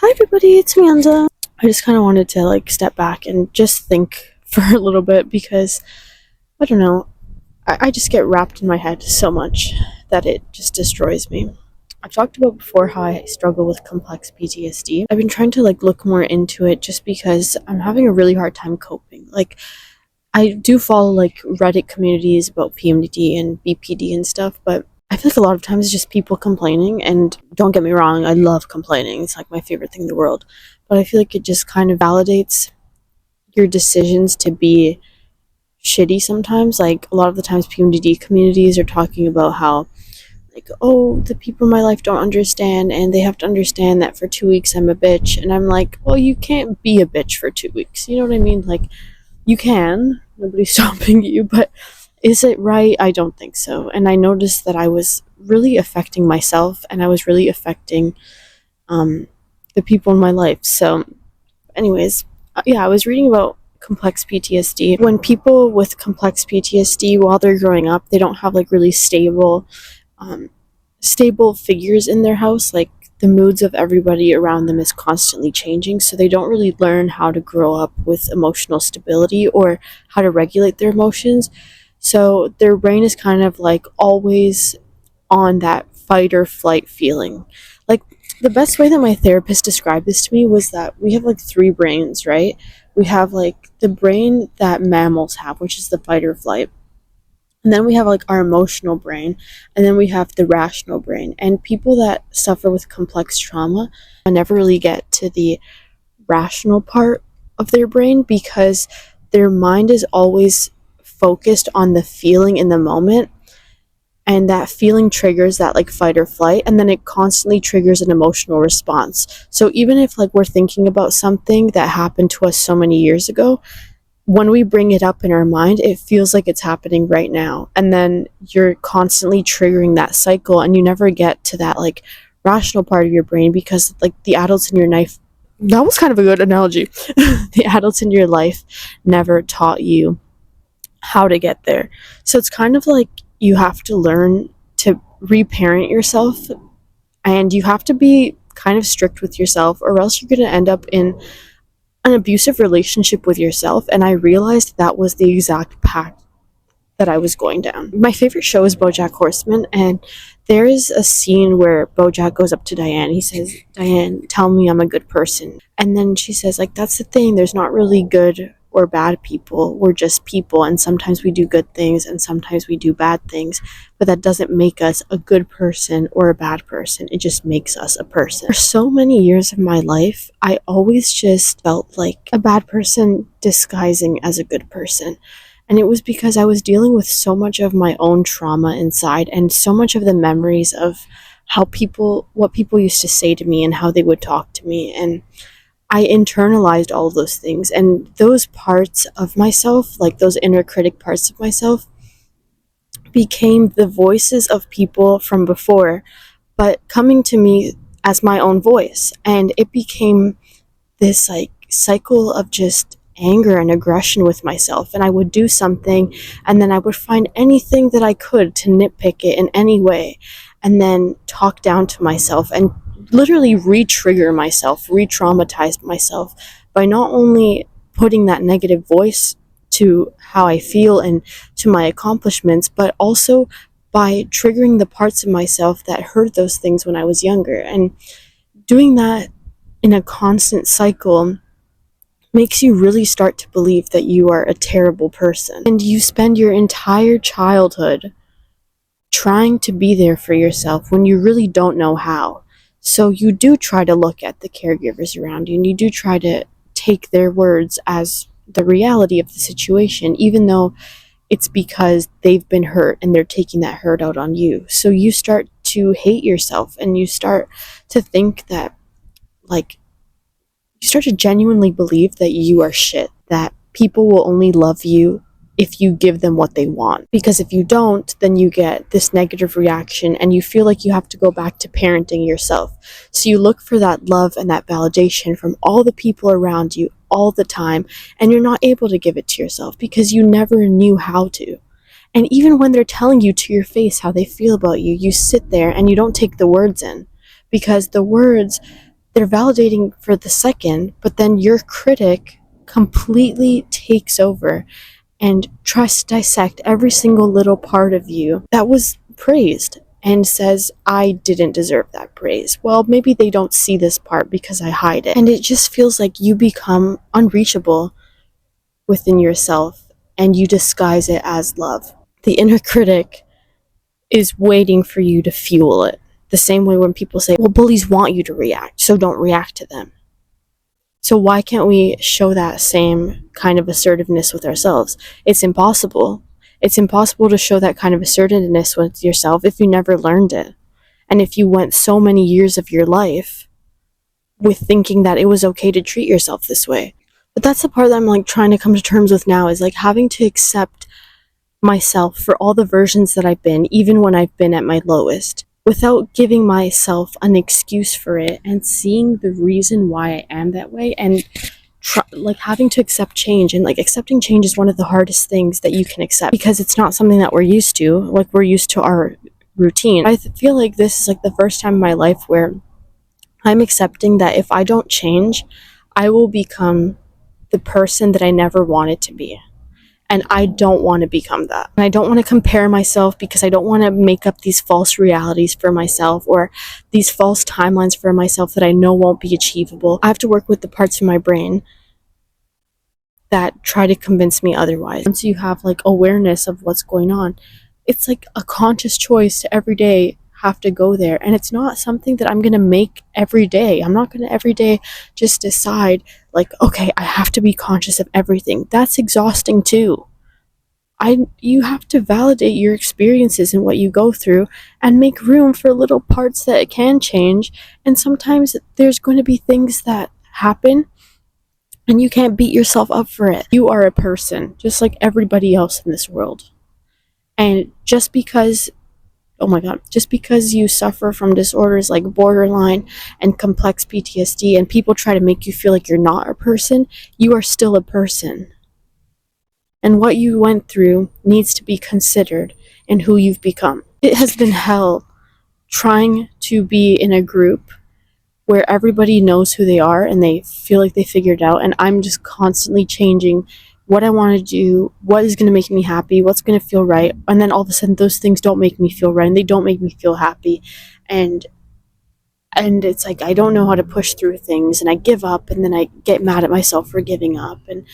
Hi everybody, it's Amanda. I just kind of wanted to step back and just think for a little bit because I don't know, I just get wrapped in my head so much that it just destroys me. I've talked about before how I struggle with complex PTSD. I've been trying to look more into it just because I'm having a really hard time coping. I do follow Reddit communities about PMDD and BPD and stuff, but I feel like a lot of times it's just people complaining, and don't get me wrong, I love complaining. It's my favorite thing in the world. But I feel like it just kind of validates your decisions to be shitty sometimes. A lot of the times PMDD communities are talking about how oh, the people in my life don't understand, and they have to understand that for 2 weeks I'm a bitch. And I'm like, well, you can't be a bitch for 2 weeks. You know what I mean? You can. Nobody's stopping you, but is it right? I don't think so. And I noticed that I was really affecting myself, and I was really affecting the people in my life. So, anyways, yeah, I was reading about complex PTSD. When people with complex PTSD, while they're growing up, they don't have really stable figures in their house. The moods of everybody around them is constantly changing, so they don't really learn how to grow up with emotional stability or how to regulate their emotions. So their brain is kind of always on that fight or flight feeling. The best way that my therapist described this to me was that we have three brains, right? We have the brain that mammals have, which is the fight or flight. And then we have our emotional brain, and then we have the rational brain. And people that suffer with complex trauma never really get to the rational part of their brain because their mind is always focused on the feeling in the moment, and that feeling triggers that fight or flight, and then it constantly triggers an emotional response. So even if we're thinking about something that happened to us so many years ago, when we bring it up in our mind, it feels like it's happening right now. And then you're constantly triggering that cycle, and you never get to that rational part of your brain because the adults in your life, that was kind of a good analogy. The adults in your life never taught you how to get there. So it's kind of you have to learn to reparent yourself, and you have to be kind of strict with yourself, or else you're going to end up in an abusive relationship with yourself. And I realized that was the exact path that I was going down. My favorite show is BoJack Horseman, and there is a scene where BoJack goes up to Diane. He says, "Diane, tell me I'm a good person." And then she says, that's the thing, there's not really good or bad people. We're just people, and sometimes we do good things and sometimes we do bad things, but that doesn't make us a good person or a bad person. It just makes us a person. For so many years of my life, I always just felt like a bad person disguising as a good person. And it was because I was dealing with so much of my own trauma inside, and so much of the memories of what people used to say to me and how they would talk to me. And I internalized all of those things, and those parts of myself, those inner critic parts of myself, became the voices of people from before, but coming to me as my own voice. And it became this cycle of just anger and aggression with myself. And I would do something, and then I would find anything that I could to nitpick it in any way, and then talk down to myself and literally re-trigger myself, re-traumatize myself by not only putting that negative voice to how I feel and to my accomplishments, but also by triggering the parts of myself that heard those things when I was younger. And doing that in a constant cycle makes you really start to believe that you are a terrible person. And you spend your entire childhood trying to be there for yourself when you really don't know how. So you do try to look at the caregivers around you, and you do try to take their words as the reality of the situation, even though it's because they've been hurt and they're taking that hurt out on you. So you start to hate yourself, and you start to think that, you start to genuinely believe that you are shit, that people will only love you if you give them what they want. Because if you don't, then you get this negative reaction, and you feel like you have to go back to parenting yourself. So you look for that love and that validation from all the people around you all the time, and you're not able to give it to yourself because you never knew how to. And even when they're telling you to your face how they feel about you, you sit there and you don't take the words in, because the words they're validating for the second, but then your critic completely takes over and tries to dissect every single little part of you that was praised and says, I didn't deserve that praise. Well, maybe they don't see this part because I hide it. And it just feels like you become unreachable within yourself and you disguise it as love. The inner critic is waiting for you to fuel it. The same way when people say, well, bullies want you to react, so don't react to them. So why can't we show that same kind of assertiveness with ourselves? It's impossible. It's impossible to show that kind of assertiveness with yourself if you never learned it. And if you went so many years of your life with thinking that it was okay to treat yourself this way. But that's the part that I'm like trying to come to terms with now, is like having to accept myself for all the versions that I've been, even when I've been at my lowest, without giving myself an excuse for it and seeing the reason why I am that way, and like having to accept change. And like accepting change is one of the hardest things that you can accept because it's not something that we're used to. Like we're used to our routine. I feel like this is like the first time in my life where I'm accepting that if I don't change, I will become the person that I never wanted to be. And I don't want to become that. And I don't want to compare myself because I don't want to make up these false realities for myself or these false timelines for myself that I know won't be achievable. I have to work with the parts of my brain that try to convince me otherwise. Once you have like awareness of what's going on, it's like a conscious choice to every day have to go there. And it's not something that I'm going to make every day. I'm not going to every day just decide like, okay, I have to be conscious of everything. That's exhausting too. You have to validate your experiences and what you go through and make room for little parts that can change. And sometimes there's going to be things that happen and you can't beat yourself up for it. You are a person just like everybody else in this world. And just because you suffer from disorders like borderline and complex PTSD and people try to make you feel like you're not a person, you are still a person. And what you went through needs to be considered in who you've become. It has been hell trying to be in a group where everybody knows who they are and they feel like they figured it out, and I'm just constantly changing what I want to do, what is going to make me happy, what's going to feel right, and then all of a sudden those things don't make me feel right and they don't make me feel happy, and it's like I don't know how to push through things and I give up, and then I get mad at myself for giving up, and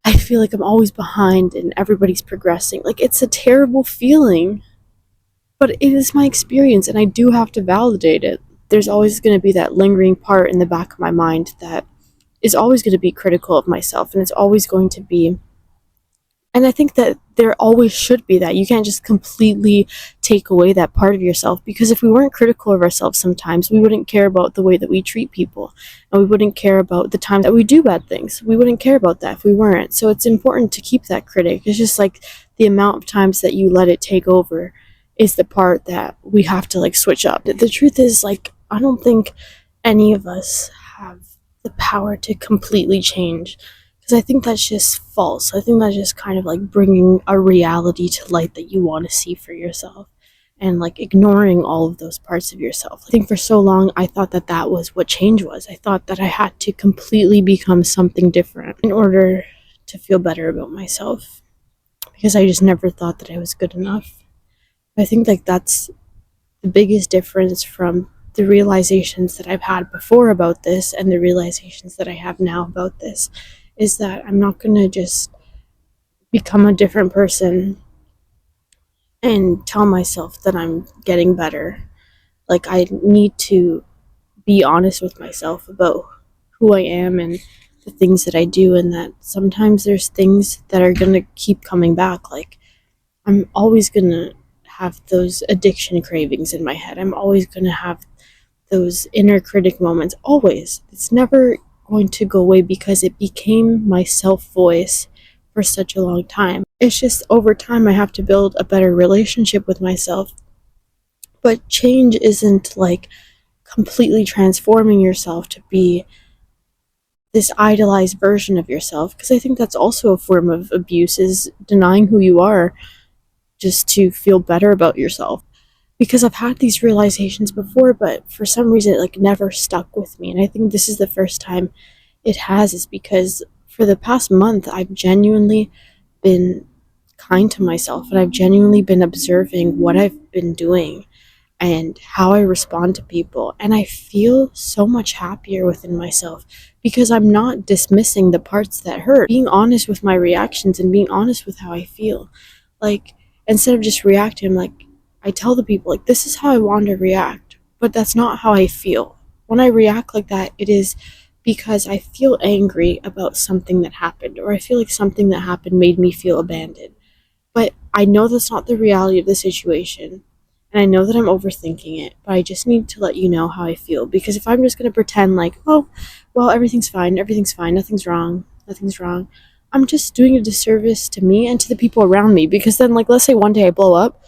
I feel like I'm always behind and everybody's progressing. Like, it's a terrible feeling, but it is my experience and I do have to validate it. There's always going to be that lingering part in the back of my mind that is always going to be critical of myself, and it's always going to be, and I think that there always should be that. You can't just completely take away that part of yourself, because if we weren't critical of ourselves sometimes, we wouldn't care about the way that we treat people, and we wouldn't care about the times that we do bad things. We wouldn't care about that if we weren't. So it's important to keep that critic. It's just like the amount of times that you let it take over is the part that we have to like switch up. The truth is, like, I don't think any of us have the power to completely change, because I think that's just false. I think that's just kind of like bringing a reality to light that you want to see for yourself and like ignoring all of those parts of yourself. I think for so long I thought that that was what change was. I thought that I had to completely become something different in order to feel better about myself, because I just never thought that I was good enough. I think like that's the biggest difference from the realizations that I've had before about this and the realizations that I have now about this, is that I'm not going to just become a different person and tell myself that I'm getting better. Like, I need to be honest with myself about who I am and the things that I do, and that sometimes there's things that are going to keep coming back. Like, I'm always going to have those addiction cravings in my head. I'm always going to have those inner critic moments. Always. It's never going to go away because it became my self-voice for such a long time. It's just over time I have to build a better relationship with myself. But change isn't like completely transforming yourself to be this idolized version of yourself, because I think that's also a form of abuse, is denying who you are just to feel better about yourself. because I've had these realizations before, but for some reason it like never stuck with me. And I think this is the first time it has, is because for the past month I've genuinely been kind to myself, and I've genuinely been observing what I've been doing and how I respond to people. And I feel so much happier within myself because I'm not dismissing the parts that hurt. Being honest with my reactions and being honest with how I feel. Like, instead of just reacting, like, I tell the people, like, this is how I want to react, but that's not how I feel. When I react like that, it is because I feel angry about something that happened, or I feel like something that happened made me feel abandoned. But I know that's not the reality of the situation. And I know that I'm overthinking it, but I just need to let you know how I feel. Because if I'm just going to pretend like, oh, well, everything's fine, nothing's wrong, I'm just doing a disservice to me and to the people around me. Because then, like, let's say one day I blow up,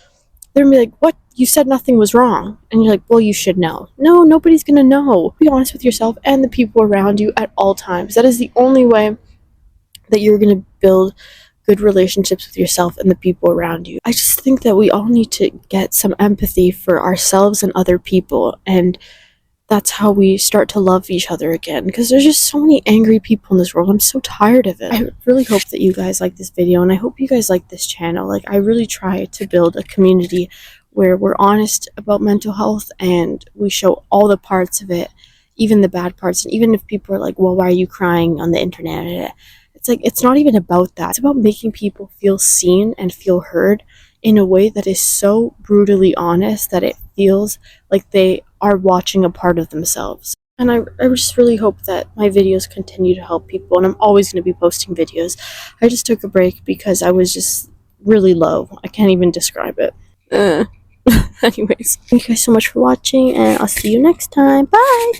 they're going to be like, what? You said nothing was wrong. And you're like, well, you should know. No, nobody's going to know. Be honest with yourself and the people around you at all times. That is the only way that you're going to build good relationships with yourself and the people around you. I just think that we all need to get some empathy for ourselves and other people, and that's how we start to love each other again, because there's just so many angry people in this world. I'm so tired of it. I really hope that you guys like this video, and I hope you guys like this channel. Like, I really try to build a community where we're honest about mental health and we show all the parts of it, even the bad parts. And even if people are like, well, why are you crying on the internet? It's like, it's not even about that. It's about making people feel seen and feel heard in a way that is so brutally honest that it feels like they are watching a part of themselves. And I just really hope that my videos continue to help people, and I'm always going to be posting videos. I just took a break because I was just really low. I can't even describe it. Anyways, thank you guys so much for watching, and I'll see you next time. Bye!